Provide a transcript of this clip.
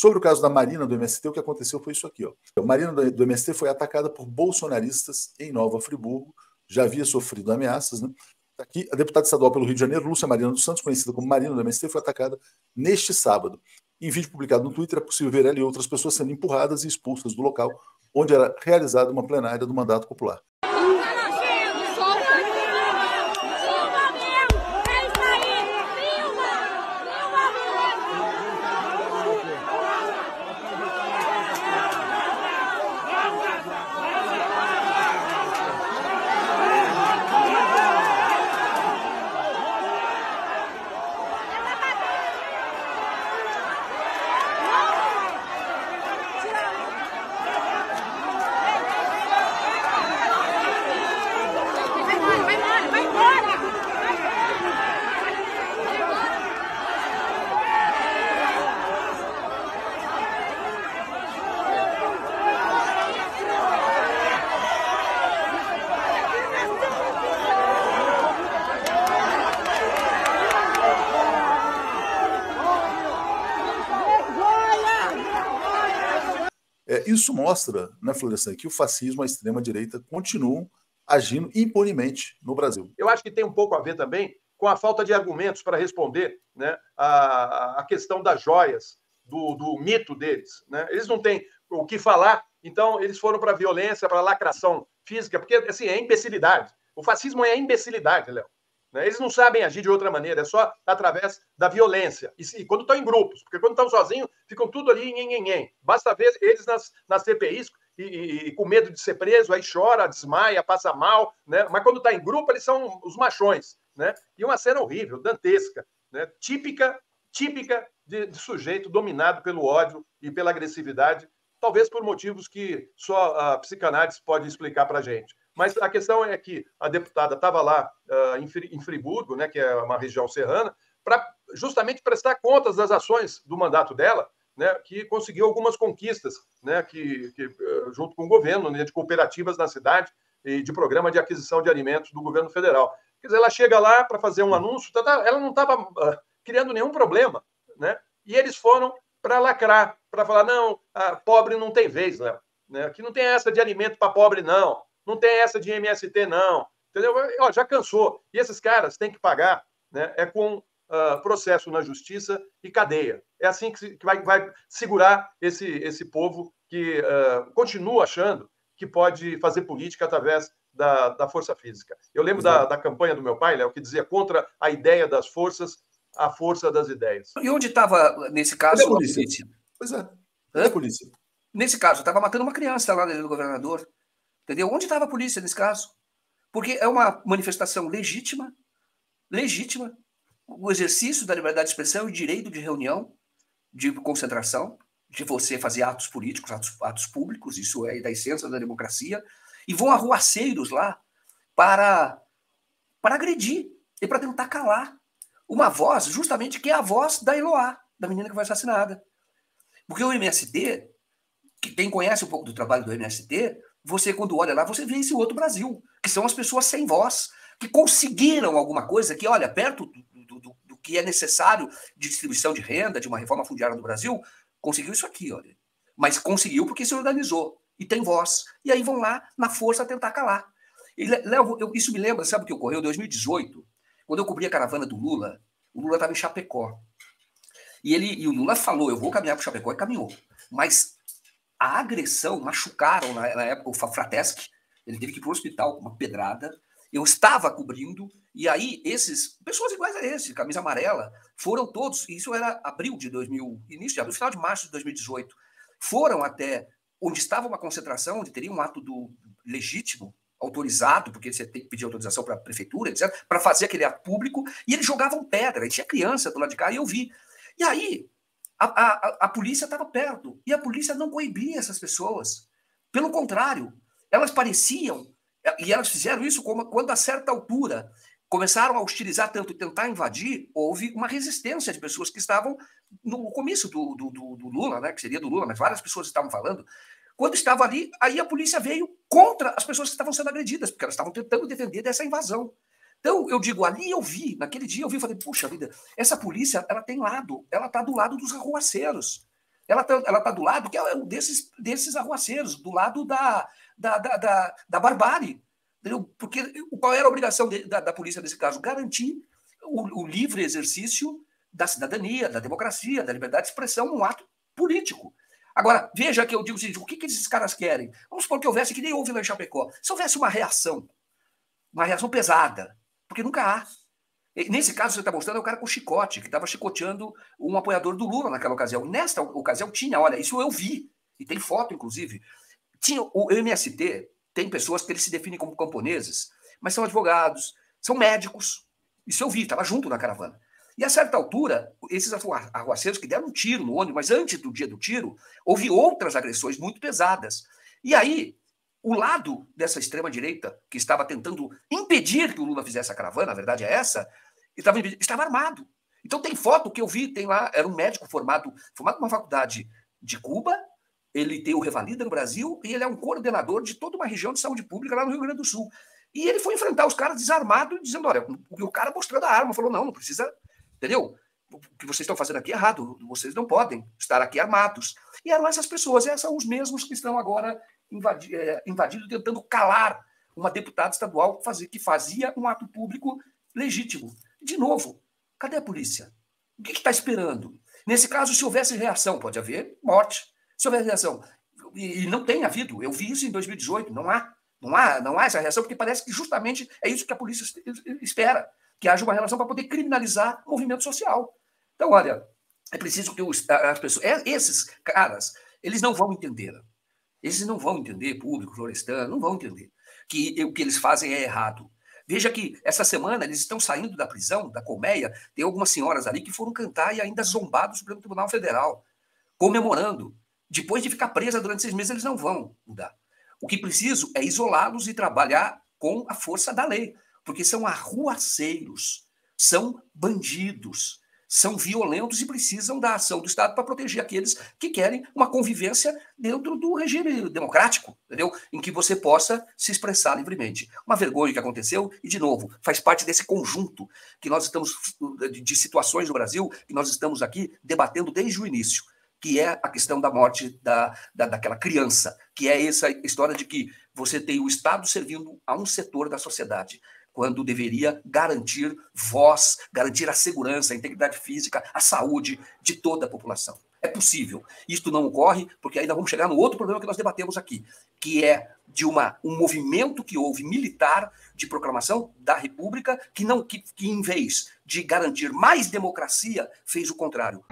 Sobre o caso da Marina do MST, o que aconteceu foi isso aqui. Ó. A Marina do MST foi atacada por bolsonaristas em Nova Friburgo, já havia sofrido ameaças, né? Aqui, a deputada estadual pelo Rio de Janeiro, Lúcia Marina dos Santos, conhecida como Marina do MST, foi atacada neste sábado. Em vídeo publicado no Twitter, é possível ver ela e outras pessoas sendo empurradas e expulsas do local onde era realizada uma plenária do mandato popular. Isso mostra, né, Florestan, que o fascismo e a extrema-direita continuam agindo impunemente no Brasil. Eu acho que tem um pouco a ver também com a falta de argumentos para responder, né, a questão das joias, do mito deles. Né? Eles não têm o que falar, então eles foram para a violência, para a lacração física, porque assim, é imbecilidade. O fascismo é imbecilidade, Léo. Eles não sabem agir de outra maneira, é só através da violência. E quando estão em grupos, porque quando estão sozinhos, ficam tudo ali, nhenhenhen. Basta ver eles nas CPIs e com medo de ser preso, aí chora, desmaia, passa mal, né? Mas quando está em grupo, eles são os machões. Né? E uma cena horrível, dantesca, né? típica de sujeito dominado pelo ódio e pela agressividade, talvez por motivos que só a psicanálise pode explicar para a gente. Mas a questão é que a deputada estava lá em Friburgo, né, que é uma região serrana, para justamente prestar contas das ações do mandato dela, né, que conseguiu algumas conquistas, né, junto com o governo, né, de cooperativas na cidade e de programa de aquisição de alimentos do governo federal. Quer dizer, ela chega lá para fazer um anúncio, ela não estava criando nenhum problema, né? E eles foram para lacrar, para falar, não, pobre não tem vez, Léo. Né? Aqui não tem essa de alimento para pobre, não. Não tem essa de MST, não. Entendeu? Já cansou. E esses caras têm que pagar, né? É com processo na justiça e cadeia. É assim que vai segurar esse povo que continua achando que pode fazer política através da força física. Eu lembro da campanha do meu pai, Léo, que dizia contra a ideia das forças, a força das ideias. E onde estava, nesse caso, a polícia? Pois é. Cadê a polícia? Nesse caso, estava matando uma criança lá dentro do governador. Entendeu? Onde estava a polícia nesse caso? Porque é uma manifestação legítima, o exercício da liberdade de expressão e direito de reunião, de concentração, de você fazer atos políticos, atos públicos, isso é da essência da democracia, e vão arruaceiros lá para agredir e para tentar calar uma voz, justamente que é a voz da Eloá, da menina que foi assassinada. Porque o MST, quem conhece um pouco do trabalho do MST, você, quando olha lá, você vê esse outro Brasil, que são as pessoas sem voz, que conseguiram alguma coisa que, olha, perto do que é necessário de distribuição de renda, de uma reforma fundiária do Brasil, conseguiu isso aqui, olha. Mas conseguiu porque se organizou e tem voz. E aí vão lá, na força, tentar calar. E, Léo, isso me lembra, sabe o que ocorreu em 2018? Quando eu cobri a caravana do Lula, o Lula estava em Chapecó. E o Lula falou, eu vou caminhar para Chapecó, e caminhou. Mas a agressão, machucaram na época o Fratesc, ele teve que ir para o hospital com uma pedrada. Eu estava cobrindo, e aí pessoas iguais a esse, camisa amarela, foram todos, isso era abril de 2000, início de abril, final de março de 2018, foram até onde estava uma concentração, onde teria um ato legítimo, autorizado, porque você tem que pedir autorização para a prefeitura, etc., para fazer aquele ato público, e eles jogavam pedra, e tinha criança do lado de cá, e eu vi. E aí, a polícia estava perto, e a polícia não coibia essas pessoas. Pelo contrário, elas pareciam, e elas fizeram isso quando a certa altura começaram a hostilizar tanto e tentar invadir, houve uma resistência de pessoas que estavam no começo do Lula, né, que seria do Lula, mas várias pessoas estavam falando. Quando estava ali, aí a polícia veio contra as pessoas que estavam sendo agredidas, porque elas estavam tentando defender dessa invasão. Então, eu digo, ali eu vi, naquele dia eu vi, falei, puxa vida, essa polícia, ela tem lado, ela está do lado dos arruaceiros. ela tá do lado que é um desses arruaceiros, do lado da barbárie. Entendeu? Porque qual era a obrigação da polícia nesse caso? Garantir o livre exercício da cidadania, da democracia, da liberdade de expressão num ato político. Agora, veja que eu digo o seguinte, o que esses caras querem? Vamos supor que houvesse, que nem houve lá em Chapecó, se houvesse uma reação pesada, porque nunca há. E nesse caso, você está mostrando, é o cara com chicote, que estava chicoteando um apoiador do Lula naquela ocasião. Nesta ocasião tinha, olha, isso eu vi, e tem foto, inclusive, tinha o MST, tem pessoas que eles se definem como camponeses, mas são advogados, são médicos. Isso eu vi, estava junto na caravana. E a certa altura, esses arruaceiros que deram um tiro no ônibus, mas antes do dia do tiro, houve outras agressões muito pesadas. E aí, o lado dessa extrema-direita, que estava tentando impedir que o Lula fizesse a caravana, a verdade é essa, estava armado. Então tem foto que eu vi, tem lá, era um médico formado numa faculdade de Cuba, ele tem o Revalida no Brasil e ele é um coordenador de toda uma região de saúde pública lá no Rio Grande do Sul. E ele foi enfrentar os caras desarmado, dizendo, olha, o cara mostrando a arma, falou, não precisa, entendeu? O que vocês estão fazendo aqui é errado, vocês não podem estar aqui armados. E eram essas pessoas, são os mesmos que estão agora invadindo, tentando calar uma deputada estadual que fazia um ato público legítimo. De novo, cadê a polícia? O que está esperando? Nesse caso, se houvesse reação, pode haver morte. Se houver reação, e não tem havido, eu vi isso em 2018, não há essa reação, porque parece que justamente é isso que a polícia espera, que haja uma relação para poder criminalizar o movimento social. Então, olha, é preciso que as pessoas, esses caras, eles não vão entender. Eles não vão entender, público, florestano, não vão entender que o que eles fazem é errado. Veja que essa semana eles estão saindo da prisão, da colmeia, tem algumas senhoras ali que foram cantar e ainda zombar do Supremo Tribunal Federal, comemorando. Depois de ficar presa durante 6 meses, eles não vão mudar. O que preciso é isolá-los e trabalhar com a força da lei, porque são arruaceiros, são bandidos, são violentos e precisam da ação do Estado para proteger aqueles que querem uma convivência dentro do regime democrático, entendeu? Em que você possa se expressar livremente. Uma vergonha que aconteceu e, de novo, faz parte desse conjunto que nós estamos, de situações no Brasil, que nós estamos aqui debatendo desde o início, que é a questão da morte daquela criança, que é essa história de que você tem o Estado servindo a um setor da sociedade, quando deveria garantir voz, garantir a segurança, a integridade física, a saúde de toda a população. É possível. Isto não ocorre porque ainda vamos chegar no outro problema que nós debatemos aqui, que é de um movimento que houve militar de proclamação da República que em vez de garantir mais democracia, fez o contrário.